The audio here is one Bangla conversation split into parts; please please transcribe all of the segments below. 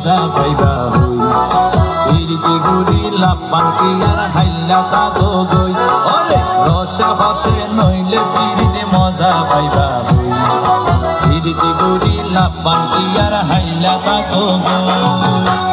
মজা পাইবা হই পিরিতি গুড়ি লাপান কি আর হাইলা তাগো গই ওরে রসে হসে নইলে পিরিতি মজা পাইবা হই পিরিতি গুড়ি লাপান কি আর হাইলা তাগো গই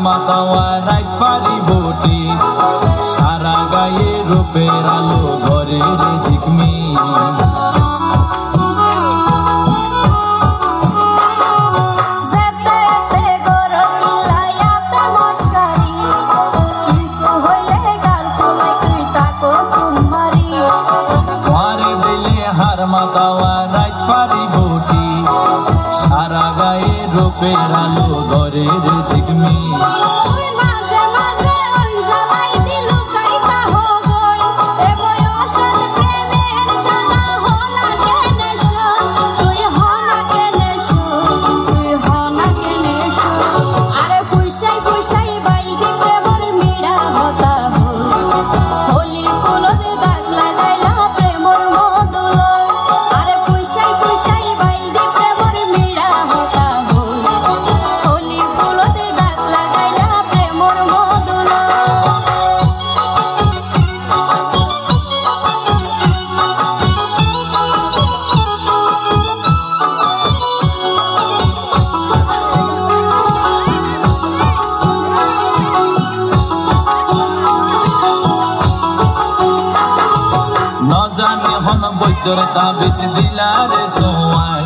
মাতাওয়া রাইত পারি বটি সারা গায়ে রূপের আলো ঘরের ঝিকমি হার মাতাওয়া রাইত পারি বটি সারা গায়ে রূপের আলো ঘরের ঝিকমি জানি হন বৈদ্যর তাবিজ দিলারে সোয়াই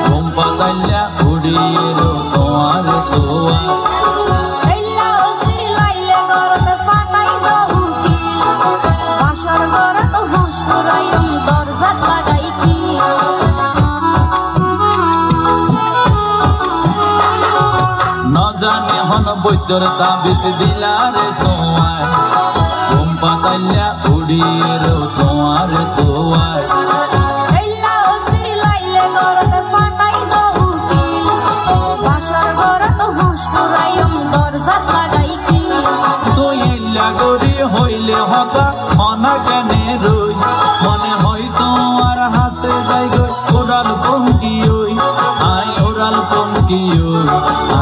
ঘুম পাতাইলা উড়িয়ে রো তোমার তোয়া জানি হন বৈদ্যর তাবিজ দিলারে সোয়াই ঘুম পাতাইলা উড়িয়ে রো তোমার তোয়ায় হইলে হতা মনা কেনে রই মনে হয় তোমার হাসে যাই গই ওরাল পঙ্কি ওই আই ওরাল পঙ্কি ওই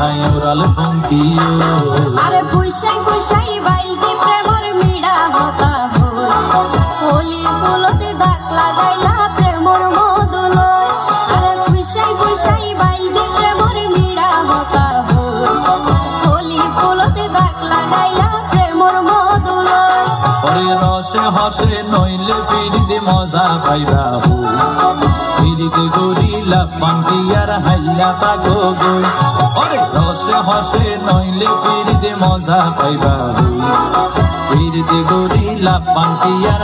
আই ওরাল পঙ্কি ওই আরে ফুইসাই ফুইসাই বাইলতে প্রেমর মিড়া হতা হই হোলি ফুলতে দাগ লাগাইলা প্রেমর মধুলয় আরে ফুইসাই ফুইসাই বাইলতে প্রেমর মিড়া হতা হই হোলি ফুলতে দাগ লাগাইলা প্রেমর মধুলয় ওরে রসে হসে নইলে পিরিতি মজা পাইবা হই পিরিতি গুড়ি লাপান কি আর হাইলা তাগো গই ওরে রসে হসে নইলে পিরিতি মজা পাইবা হই পিরিতি গুড়ি লাপান কি আর